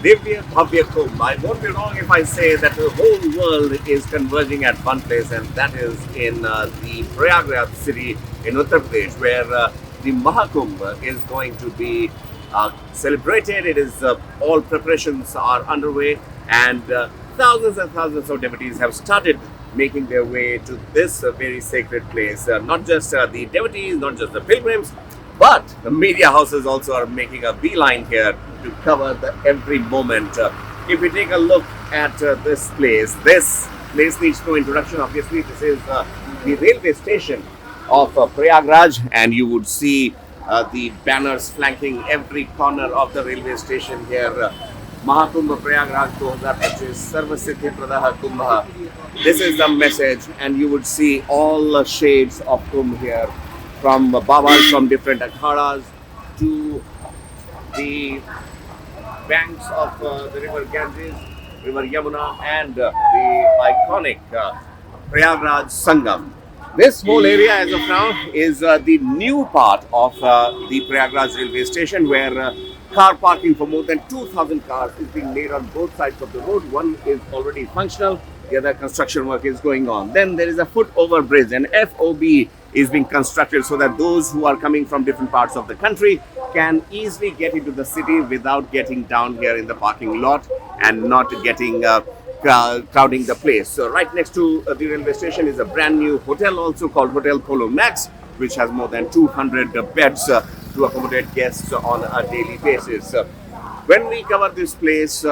Divya Bhavya Kumbh. I won't be wrong if I say that the whole world is converging at one place, and that is in the Prayagraj city in Uttar Pradesh, where the Mahakumbh is going to be celebrated. It is all preparations are underway, and thousands of devotees have started making their way to this very sacred place. Not just the devotees, not just the pilgrims, but the media houses also are making a beeline here to cover the every moment. If we take a look at this place needs no introduction. Obviously, this is the railway station of Prayagraj, and you would see the banners flanking every corner of the railway station here. Mahakumbh Prayagraj 2025 Sarva Siddhi Pradaha Kumbha. This is the message, and you would see all shades of Kumbh here, from Babas from different akhadas to the banks of the river Ganges, river Yamuna, and the iconic Prayagraj Sangam. This whole area as of now is the new part of the Prayagraj railway station, where car parking for more than 2,000 cars is being made on both sides of the road. One is already functional, the other construction work is going on. Then there is a foot over bridge, an FOB is being constructed so that those who are coming from different parts of the country can easily get into the city without getting down here in the parking lot and not getting crowding the place. So right next to the railway station is a brand new hotel also called Hotel Polo Max, which has more than 200 beds to accommodate guests on a daily basis. When we cover this place,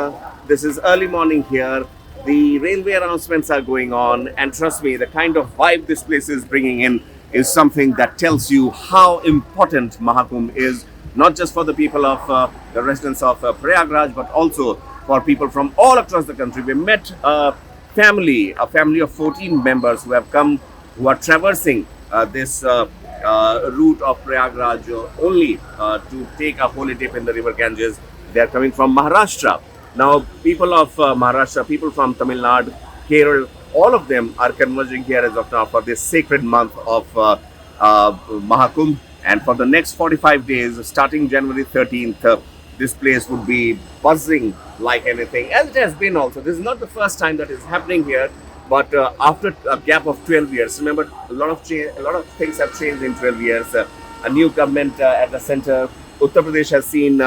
this is early morning here. The railway announcements are going on, and trust me, the kind of vibe this place is bringing in is something that tells you how important Mahakumbh is, not just for the people of the residents of Prayagraj, but also for people from all across the country. We met a family of 14 members who have come, who are traversing this route of Prayagraj only to take a holy dip in the river Ganges. They are coming from Maharashtra. Now, people of Maharashtra, people from Tamil Nadu, Kerala, all of them are converging here as of now for this sacred month of Mahakumbh. And for the next 45 days, starting January 13th, this place would be buzzing like anything, as it has been also. This is not the first time that is happening here, but after a gap of 12 years, remember, a lot of things have changed in 12 years. A new government at the center. Uttar Pradesh has seen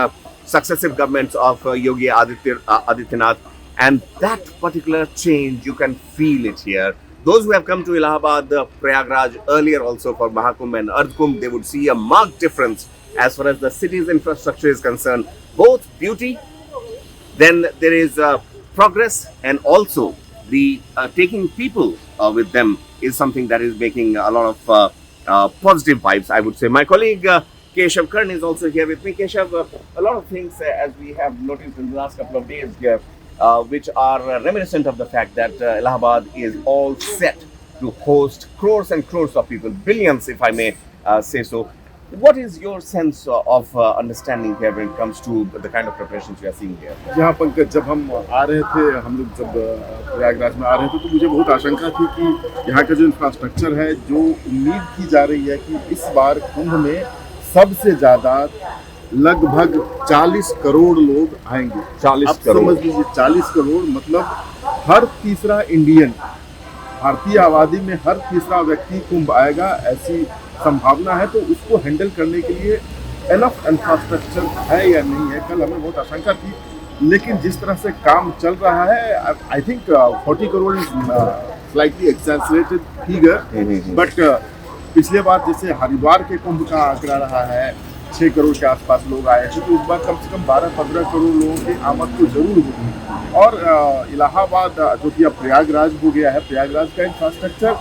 successive governments of Yogi Adityanath, and that particular change, you can feel it here. Those who have come to Allahabad, Prayagraj earlier also for Mahakumbh and Ardhkumbh, they would see a marked difference as far as the city's infrastructure is concerned. Both beauty, then there is progress, and also the taking people with them is something that is making a lot of positive vibes, I would say. My colleague Keshav Karn is also here with me. Keshav, a lot of things as we have noticed in the last couple of days here, which are reminiscent of the fact that Allahabad is all set to host crores and crores of people, billions if I may say so. What is your sense of understanding here when it comes to the kind of preparations you are seeing here? यहाँ पंकज, जब हम आ रहे थे, हम लोग जब प्रयागराज में आ रहे थे, तो मुझे बहुत आशंका थी कि यहाँ का जो इंफ्रास्ट्रक्चर है, जो उम्मीद की जा रही है कि इस बार कुंभ में सबसे ज़्यादा लगभग 40 करोड़ लोग आएंगे। 40 करोड़, समझ लीजिए 40 करोड़ मतलब हर तीसरा इंडियन, भारतीय आबादी में हर तीसरा व्यक्ति कुंभ आएगा, ऐसी संभावना है। तो उसको हैंडल करने के लिए एनफ इंफ्रास्ट्रक्चर है या नहीं है, कल हमें बहुत आशंका थी, लेकिन जिस तरह से काम चल रहा है, I think 40 crore is slightly exaggerated figure, but पिछले बार जैसे हरिद्वार के कुंभ का आंकड़ा रहा है 6 करोड़ के आसपास लोग आए थे, तो इस बार कम से कम 12-15 करोड़ लोगों की आमद तो जरूर होगी। और इलाहाबाद जो कि अब प्रयागराज हो गया है, प्रयागराज का इंफ्रास्ट्रक्चर,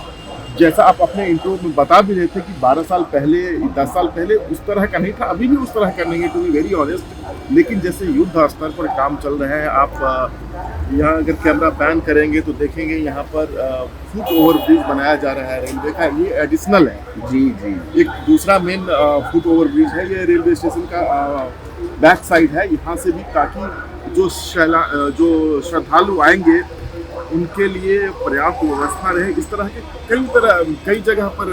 जैसा आप अपने इंट्रो में बता भी रहे थे कि 12 साल पहले, 10 साल पहले उस तरह का नहीं था, अभी भी उस तरह का नहीं है, टू बी वेरी ऑनेस्ट। लेकिन जैसे युद्ध स्तर पर काम चल रहे हैं, आप यहाँ अगर कैमरा पैन करेंगे तो देखेंगे यहाँ पर फुट ओवर ब्रिज बनाया जा रहा है रेलवे का, ये एडिशनल है। जी जी। एक दूसरा मेन फुट ओवर ब्रिज है, ये रेलवे स्टेशन का बैक साइड है, यहाँ से भी, ताकि जो श्रद्धालु आएंगे उनके लिए पर्याप्त व्यवस्था रहे। इस तरह के कई जगह पर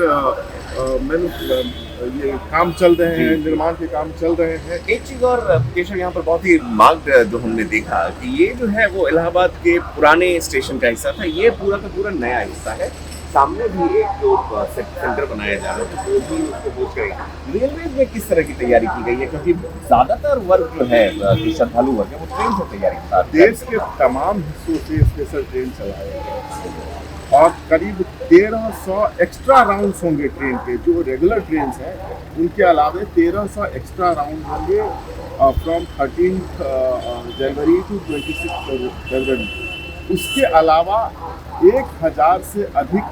ये काम चल रहे हैं, निर्माण के काम चल रहे हैं। एक चीज और केशव, यहाँ पर बहुत ही मार्क्ड जो हमने देखा कि ये जो है वो इलाहाबाद के पुराने स्टेशन का हिस्सा था, ये पूरा का पूरा नया हिस्सा है। सामने भी एक जो सेंटर बनाया जा रहा है वो भी उसको होस्ट करेगा। रेलवे में किस तरह की तैयारी की गई है, क्योंकि ज्यादातर वर्ग जो है कि श्रद्धालु वर्ग है वो ट्रेन से तैयारी के साथ देश के तमाम हिस्सों से स्पेशल ट्रेन चलाए गए और करीब 1300 एक्स्ट्रा राउंड्स होंगे ट्रेन के। जो रेगुलर ट्रेन हैं उनके अलावा 1300 एक्स्ट्रा राउंड होंगे फ्रॉम 13 जनवरी टू 26 फरवरी। उसके अलावा 1000 से अधिक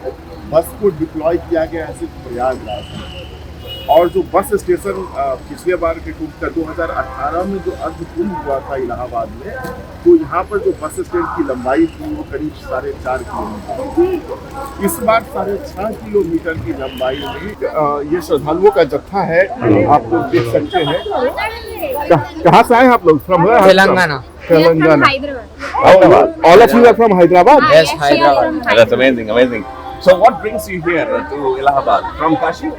बस को डिप्लॉय किया गया है सिर्फ प्रयागराज में। और जो बस स्टेशन पिछले बार के कुंभ का 2018 में जो अर्ध कुंभ हुआ था इलाहाबाद में, तो यहाँ पर जो बस स्टैंड की लंबाई थी वो करीब 4.5 किलोमीटर। इस बार 6.5 किलोमीटर की लंबाई में ये श्रद्धालुओं का जत्था है, आप लोग देख सकते हैं। कहाँ से आए आप लोग? From Telangana. Telangana. Hyderabad. All of you are from Hyderabad? Yes, Hyderabad. That's amazing, amazing. So what brings you here to Allahabad? From Kashi?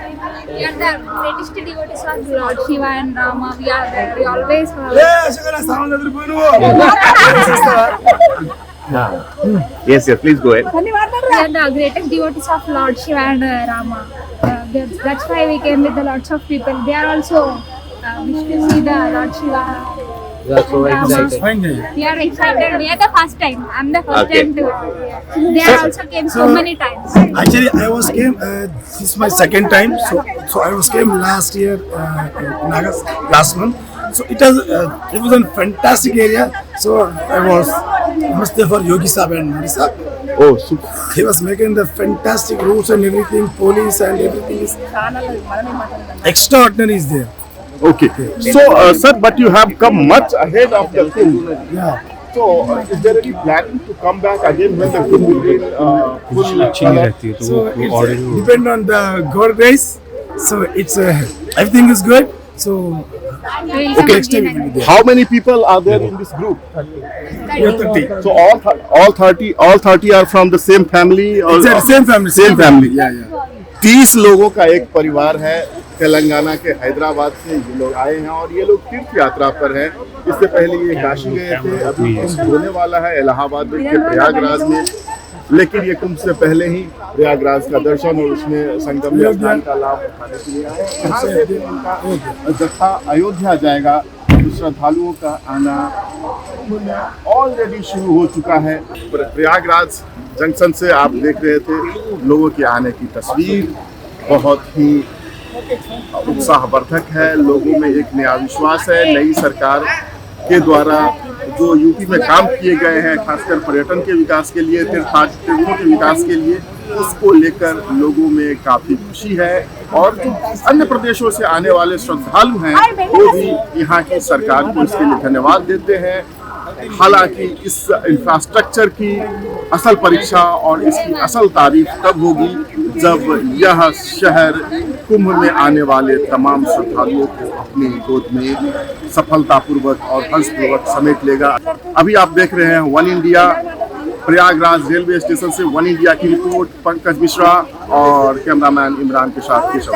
We are the greatest devotees of Lord Shiva and Rama. We are there. We always Yes, yes, please go ahead. we are the greatest devotees of Lord Shiva and Rama. That's why we came with the lots of people. They are also wish to see the Lord Shiva. We are so excited. We are excited. We are the first time. I'm the first Okay. time to. They are also came so many times. Actually, I was came. This is my second time. So I was came last year in August, last month. So it was a fantastic area. So I was there for Yogi Sahib and Modi Sahib. Oh, super. He was making the fantastic routes and everything. Police and everything is extraordinary is there. Okay. So, sir, but you have come much ahead of the Kumbh. Yeah. So, is there any planning to come back again when the Kumbh will be full? So it's depend on the God grace. So it's everything is good. So Okay. next time we will be there. How many people are there in this group? We are 30. So all 30 are from the same family or It's the same family. Same family. Yeah, yeah. 30 लोगों का एक परिवार है तेलंगाना के हैदराबाद से। ये लोग आए हैं और ये लोग तीर्थ यात्रा पर हैं। इससे पहले ये काशी गए थे, अभी कुंभ होने वाला है इलाहाबाद में के प्रयागराज में, लेकिन ये कुंभ से पहले ही प्रयागराज का दर्शन और उसमें संगम में स्नान का लाभ उठाने के लिए आए। यहाँ से भी उनका जत्था अयोध्या जाएगा। तो श्रद्धालुओं का आना ऑलरेडी शुरू हो चुका है। प्रयागराज जंक्शन से आप देख रहे थे लोगों के आने की तस्वीर, बहुत ही उत्साहवर्धक है। लोगों में एक नया विश्वास है। नई सरकार के द्वारा जो यूपी में काम किए गए हैं, खासकर पर्यटन के विकास के लिए, तीर्थों के विकास के लिए, उसको लेकर लोगों में काफी खुशी है। और जो अन्य प्रदेशों से आने वाले श्रद्धालु हैं वो भी यहाँ की सरकार को इसके लिए धन्यवाद देते हैं। हालांकि इस इंफ्रास्ट्रक्चर की असल परीक्षा और इसकी असल तारीफ तब होगी जब यह शहर कुंभ में आने वाले तमाम श्रद्धालुओं को अपनी गोद में सफलतापूर्वक और हर्षपूर्वक समेट लेगा। अभी आप देख रहे हैं one India Prayagraj railway station से वन इंडिया की रिपोर्ट। पंकज मिश्रा और कैमरामैन इमरान के साथ केशव।